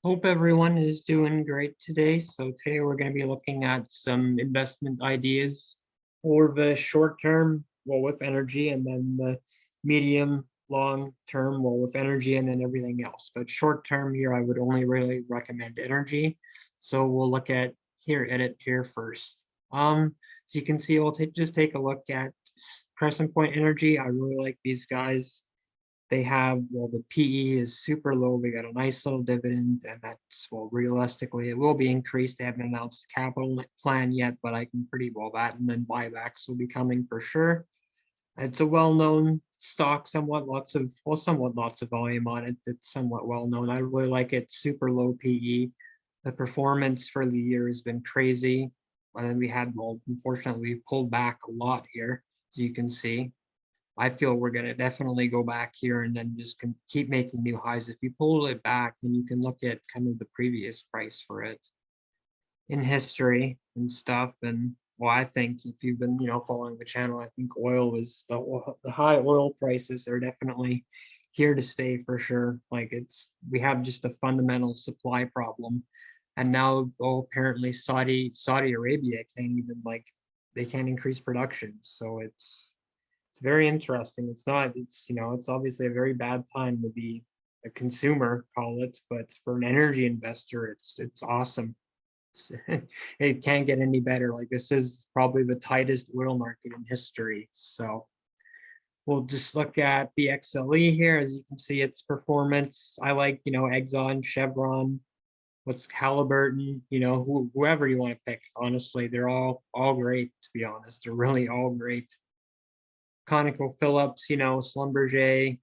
Hope everyone is doing great today. So today we're going to be looking at some investment ideas for the short term, well, with energy, and then the medium, long term, well, with energy, and then everything else. But short term here, I would only really recommend energy. So we'll look at edit here first. So you can see, we'll just take a look at Crescent Point Energy. I really like these guys. They have, well, the PE is super low. We got a nice little dividend, and that's, well, realistically, it will be increased. They haven't announced capital plan yet, but I can pretty well that, and then buybacks will be coming for sure. It's a well-known stock, somewhat lots of volume on it. It's somewhat well-known. I really like it. Super low PE. The performance for the year has been crazy. And then we had, well, unfortunately, we pulled back a lot here, as you can see. I feel we're going to definitely go back here and then just keep making new highs. If you pull it back, then you can look at kind of the previous price for it in history and stuff. And well, I think if you've been, following the channel, I think oil is the high oil prices are definitely here to stay for sure. Like we have just a fundamental supply problem. And now, apparently Saudi Arabia can't even they can't increase production. So it's very interesting. It's obviously a very bad time to be a consumer, call it, but for an energy investor, it's awesome. It can't get any better. Like, this is probably the tightest oil market in history. So we'll just look at the XLE here. As you can see, its performance. I like, Exxon, Chevron, what's Halliburton, whoever you want to pick. Honestly, they're all great, to be honest. They're really all great. ConocoPhillips, Schlumberger,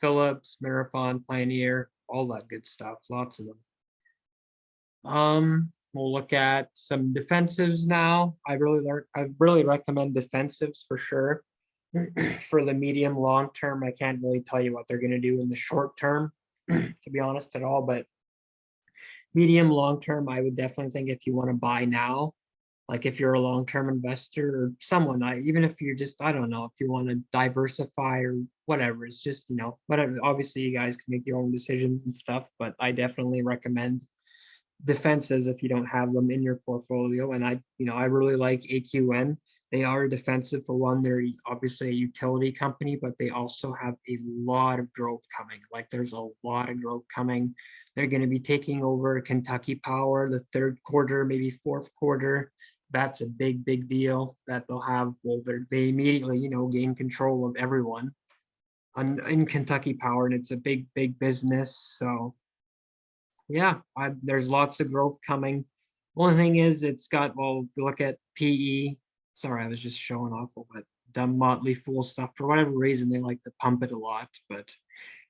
Phillips, Marathon, Pioneer, all that good stuff, lots of them. We'll look at some defensives now. I really recommend defensives for sure. For the medium long term, I can't really tell you what they're going to do in the short term, to be honest at all, but medium long term, I would definitely think if you want to buy now, like if you're a long-term investor or someone, even if you're just, I don't know, if you want to diversify or whatever, it's just, whatever. Obviously, you guys can make your own decisions and stuff, but I definitely recommend defenses if you don't have them in your portfolio. And I really like AQN. They are defensive for one. They're obviously a utility company, but they also have a lot of growth coming. Like, there's a lot of growth coming. They're going to be taking over Kentucky Power the third quarter, maybe fourth quarter. That's a big deal that they'll have. Well, they immediately, gain control of everyone in Kentucky Power, and it's a big business. So yeah, there's lots of growth coming. Only thing is, it's got, well, if you look at PE, sorry, I was just showing off all that dumb Motley Fool stuff. For whatever reason, they like to pump it a lot. But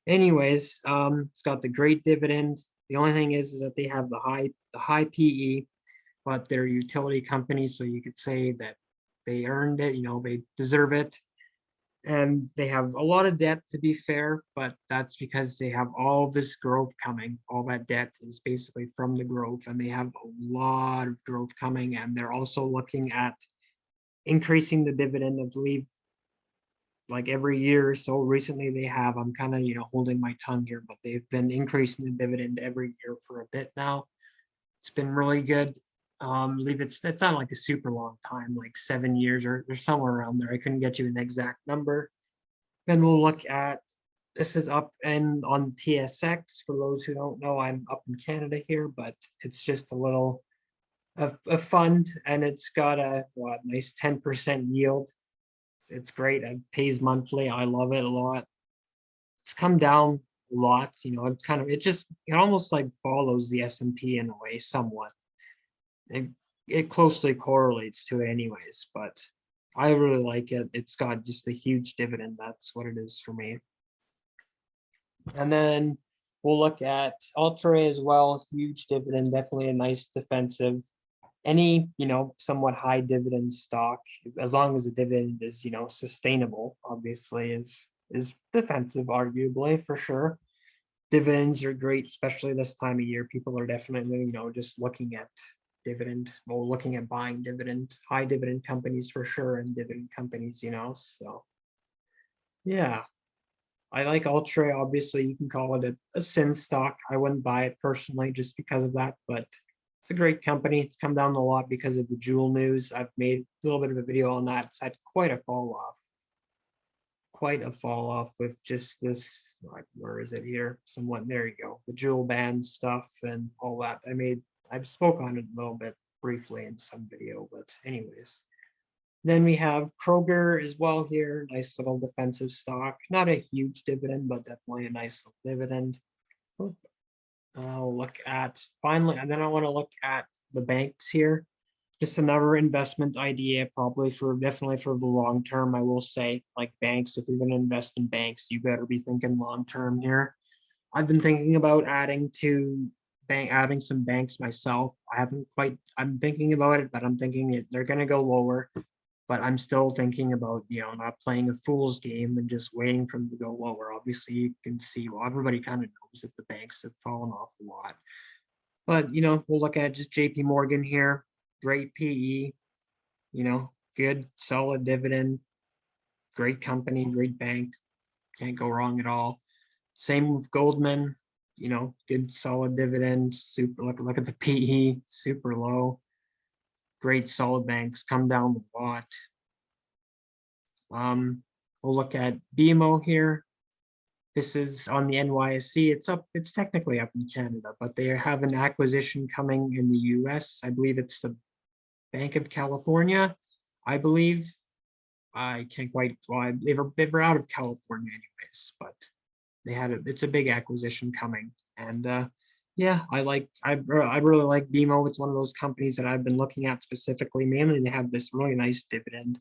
anyways, it's got the great dividend. The only thing is that they have the high PE, but they're a utility company, so you could say that they earned it, they deserve it. And they have a lot of debt, to be fair, but that's because they have all this growth coming. All that debt is basically from the growth, and they have a lot of growth coming. And they're also looking at increasing the dividend, I believe, like every year or so. Recently they have, I'm kind of, holding my tongue here, but they've been increasing the dividend every year for a bit now. It's been really good. I believe it's not like a super long time, like 7 years or somewhere around there. I couldn't get you an exact number. Then we'll look at, this is up and on TSX. For those who don't know, I'm up in Canada here, but it's just a fund, and it's got a nice 10% yield. It's great. It pays monthly. I love it a lot. It's come down a lot. It almost like follows the S&P in a way, somewhat. It closely correlates to it anyways, but I really like it. It's got just a huge dividend. That's what it is for me. And then we'll look at Ultra as well. Huge dividend, definitely a nice defensive. Any, somewhat high dividend stock, as long as the dividend is, sustainable, obviously is defensive, arguably, for sure. Dividends are great, especially this time of year. People are definitely, just looking at looking at buying high dividend companies for sure, and dividend companies, so yeah. I like Ultra. Obviously, you can call it a sin stock. I wouldn't buy it personally just because of that, but it's a great company. It's come down a lot because of the Jewel news. I've made a little bit of a video on that. It's had quite a fall off with just this, like, where is it here? Somewhat, there you go. The Jewel band stuff and all that. I've spoke on it a little bit briefly in some video, but anyways. Then we have Kroger as well here, nice little defensive stock. Not a huge dividend, but definitely a nice little dividend. I'll look at finally, and then I want to look at the banks here. Just another investment idea, probably for definitely for the long term. I will say, like banks, if you're going to invest in banks, you better be thinking long term here. I've been thinking about adding some banks myself. I haven't quite, I'm thinking about it, but I'm thinking they're going to go lower. But I'm still thinking about, not playing a fool's game and just waiting for them to go lower. Obviously, you can see, well, everybody kind of knows that the banks have fallen off a lot. But, we'll look at just JP Morgan here. Great PE, good, solid dividend, great company, great bank. Can't go wrong at all. Same with Goldman, good, solid dividend. Super, look at the PE, super low. Great, solid banks, come down a lot. We'll look at BMO here. This is on the NYSE. It's technically up in Canada, but they have an acquisition coming in the US. I believe it's the Bank of California. I believe. I can't quite, well, they were out of California anyways, but it's a big acquisition coming. And yeah, I really like BMO. It's one of those companies that I've been looking at specifically. Mainly they have this really nice dividend.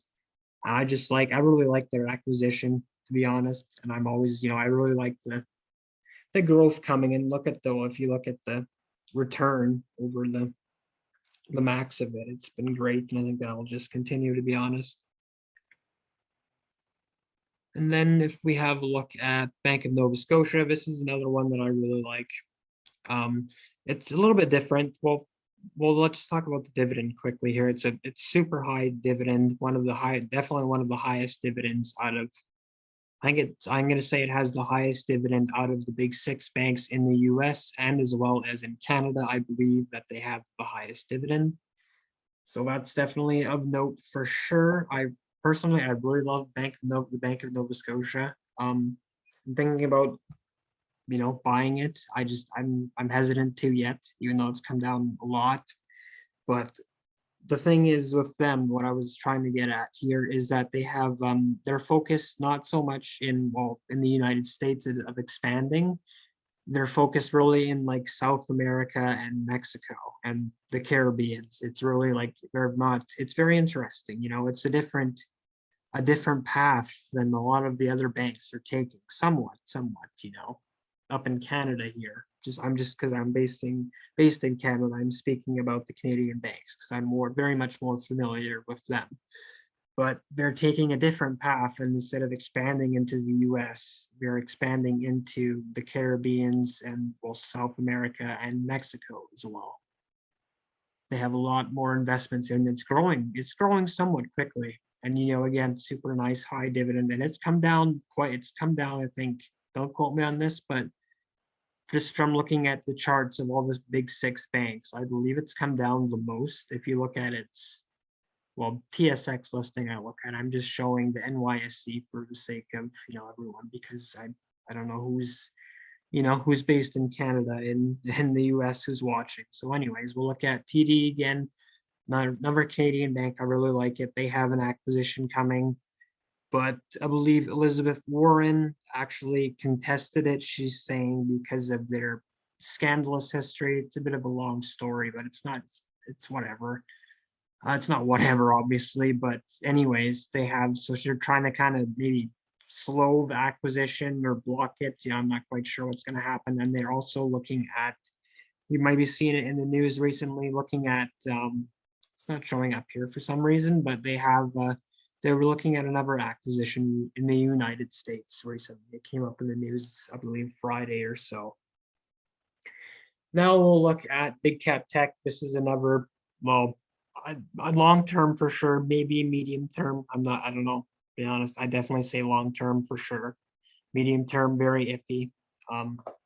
I really like their acquisition, to be honest. And I'm always, I really like the growth coming. And if you look at the return over the max of it, it's been great. And I think that'll just continue, to be honest. And then if we have a look at Bank of Nova Scotia, this is another one that I really like. It's a little bit different. Well, let's talk about the dividend quickly here. It's super high dividend, definitely one of the highest dividends out of, I'm going to say it has the highest dividend out of the big 6 banks in the US and as well as in Canada. I believe that they have the highest dividend. So that's definitely of note for sure. I really love the Bank of Nova Scotia. I'm thinking about, buying it. I'm hesitant to yet, even though it's come down a lot. But the thing is with them, what I was trying to get at here is that they have their focus not so much in the United States of expanding. They're focused really in like South America and Mexico and the Caribbean. It's really like it's very interesting. It's a different path than a lot of the other banks are taking, somewhat, up in Canada here. Because I'm based in Canada, I'm speaking about the Canadian banks because I'm very much more familiar with them. But they're taking a different path, and instead of expanding into the US, they're expanding into the Caribbeans and South America and Mexico as well. They have a lot more investments and it's growing somewhat quickly. And again, super nice high dividend, and it's come down, I think, don't quote me on this, but just from looking at the charts of all the big 6 banks, I believe it's come down the most. If you look at its TSX listing, I'm just showing the NYSE for the sake of everyone, because I don't know who's based in Canada in the US who's watching. So anyways, we'll look at TD again, another Canadian bank. I really like it. They have an acquisition coming, but I believe Elizabeth Warren actually contested it. She's saying because of their scandalous history. It's a bit of a long story, but it's whatever. It's not whatever, obviously, but anyways, so they're trying to kind of maybe slow the acquisition or block it. I'm not quite sure what's going to happen. And they're also looking at, you might be seeing it in the news recently, looking at, it's not showing up here for some reason, but they were looking at another acquisition in the United States recently. It came up in the news, I believe, Friday or so. Now we'll look at big cap tech. This is another, long term for sure, maybe medium term. I don't know, to be honest. I definitely say long term for sure. Medium term, very iffy.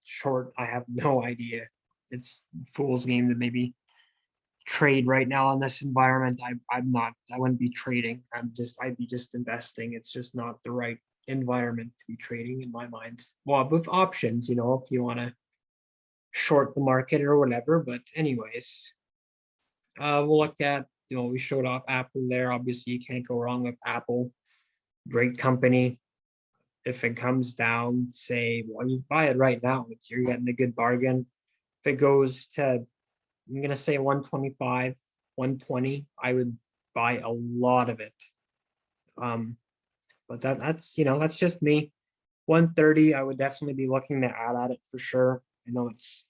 Short, I have no idea. It's fool's game to maybe trade right now in this environment. I wouldn't be trading. I'd be just investing. It's just not the right environment to be trading in my mind. Well, with options, if you want to short the market or whatever. But anyways, we'll look at, we showed off Apple there. Obviously, you can't go wrong with Apple. Great company. If it comes down, say, well, you buy it right now, you're getting a good bargain. If it goes to, I'm gonna say 125, 120, I would buy a lot of it. But that's just me. 130, I would definitely be looking to add at it for sure. I know it's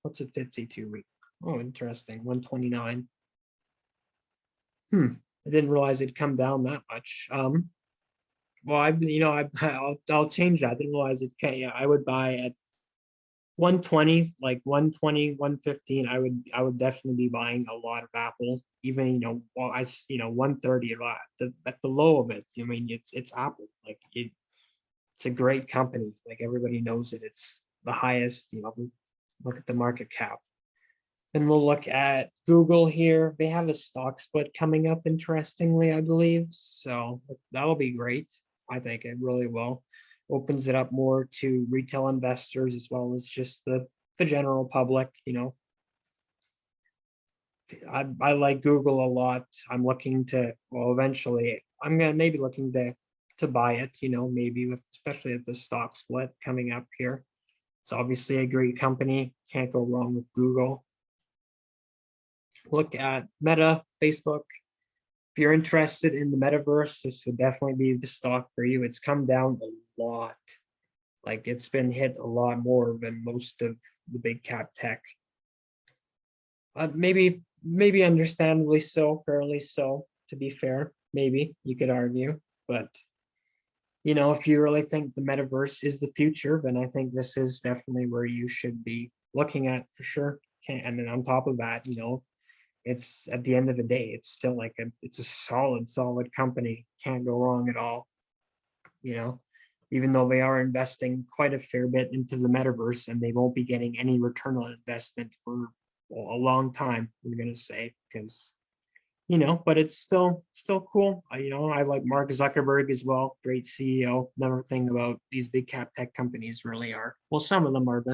what's a 52 week? Oh, interesting. 129. I didn't realize it'd come down that much. Well, I'll change that. I didn't realize it can. Yeah, I would buy at 120, like 120, 115. I would definitely be buying a lot of Apple. Even, 130 at the low of it. I mean, it's Apple. Like it's a great company. Like everybody knows it. It's the highest, look at the market cap. Then we'll look at Google here. They have a stock split coming up, interestingly, I believe. So that'll be great. I think it really will. Opens it up more to retail investors as well as just the general public, I like Google a lot. I'm looking to, well, eventually, I'm gonna maybe looking to buy it, maybe especially with the stock split coming up here. It's obviously a great company. Can't go wrong with Google. Look at Meta, Facebook. If you're interested in the metaverse, this would definitely be the stock for you. It's come down a lot. Like it's been hit a lot more than most of the big cap tech. Maybe understandably so, fairly so, to be fair. Maybe you could argue, but if you really think the metaverse is the future, then I think this is definitely where you should be looking at for sure. And then on top of that, it's at the end of the day, it's still like it's a solid company. Can't go wrong at all. Even though they are investing quite a fair bit into the metaverse and they won't be getting any return on investment for a long time, we're gonna say, because but it's still cool. I like Mark Zuckerberg as well, great CEO. Another thing about these big cap tech companies really are, well, some of them are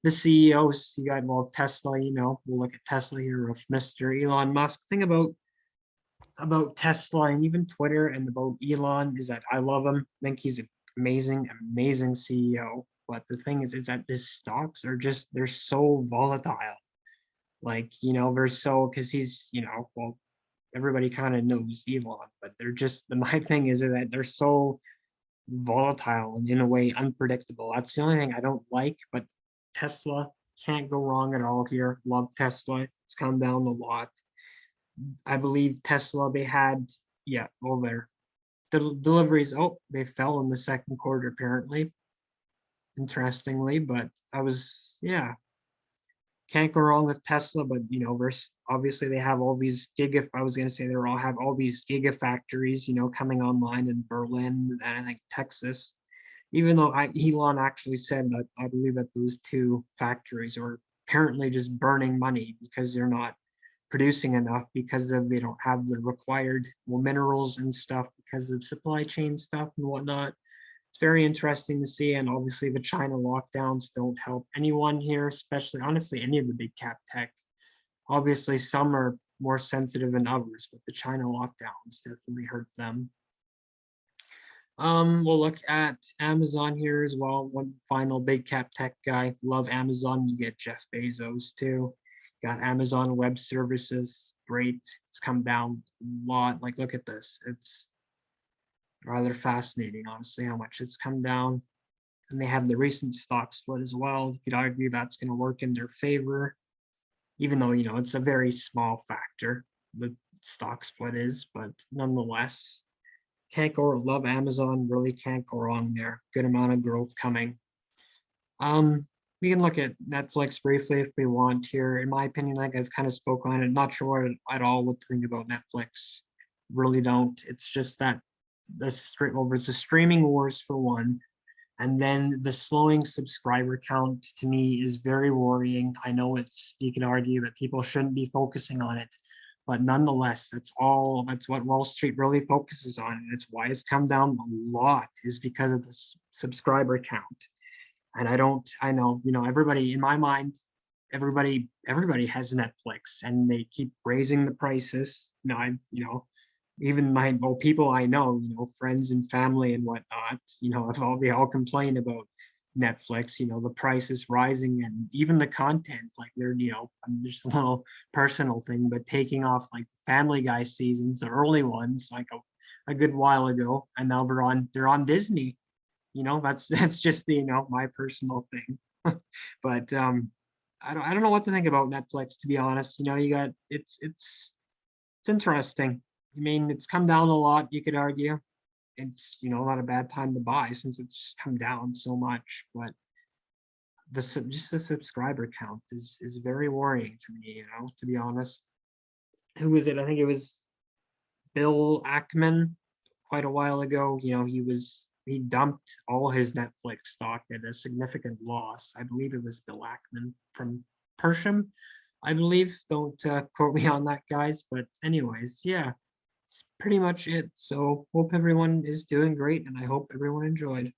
the CEOs. You got, well, Tesla, we'll look at Tesla here with Mr. Elon Musk. Thing about Tesla and even Twitter and about Elon is that I love him. I think he's an amazing CEO. But the thing is that his stocks are just, they're so volatile. Like, they're so, because he's, well, everybody kind of knows Elon, but they're just, my thing is that they're so volatile and in a way unpredictable. That's the only thing I don't like, but Tesla, can't go wrong at all here. Love Tesla. It's come down a lot. I believe Tesla, they had, yeah, over the deliveries. Oh, they fell in the second quarter, apparently. Interestingly, but yeah, can't go wrong with Tesla, but obviously they have all these I was gonna say they all have all these gigafactories, coming online in Berlin and I think Texas. Even though Elon actually said that I believe that those two factories are apparently just burning money because they're not producing enough because they don't have the required minerals and stuff because of supply chain stuff and whatnot. It's very interesting to see, and obviously the China lockdowns don't help anyone here, especially honestly any of the big cap tech. Obviously some are more sensitive than others, but the China lockdowns definitely hurt them. We'll look at Amazon here as well. One final big cap tech guy. Love Amazon. You get Jeff Bezos too. Got Amazon Web Services. Great. It's come down a lot. Like, look at this. It's rather fascinating, honestly, how much it's come down. And they have the recent stock split as well. You could argue that's going to work in their favor, even though, it's a very small factor, the stock split is, but nonetheless, can't go, love Amazon, really can't go wrong there. Good amount of growth coming. We can look at Netflix briefly if we want here. In my opinion, like I've kind of spoke on it, not sure at all what to think about Netflix. Really don't. It's just that there's the streaming wars for one. And then the slowing subscriber count to me is very worrying. I know you can argue that people shouldn't be focusing on it, but nonetheless, that's what Wall Street really focuses on. And it's why it's come down a lot, is because of the subscriber count. And I know, everybody in my mind, everybody has Netflix and they keep raising the prices. Even people I know, friends and family and whatnot, they all complain about Netflix, the price is rising, and even the content, like just a little personal thing, but taking off like Family Guy seasons, the early ones, like a good while ago, and now they're on Disney. That's just my personal thing. But I don't know what to think about Netflix, to be honest. You got it's interesting. I mean, it's come down a lot, you could argue. It's not a bad time to buy since it's just come down so much. But just the subscriber count is very worrying to me, to be honest. Who was it? I think it was Bill Ackman quite a while ago. He dumped all his Netflix stock at a significant loss. I believe it was Bill Ackman from Persham, I believe. Don't quote me on that, guys. But anyways, yeah, it's pretty much it. So hope everyone is doing great, and I hope everyone enjoyed.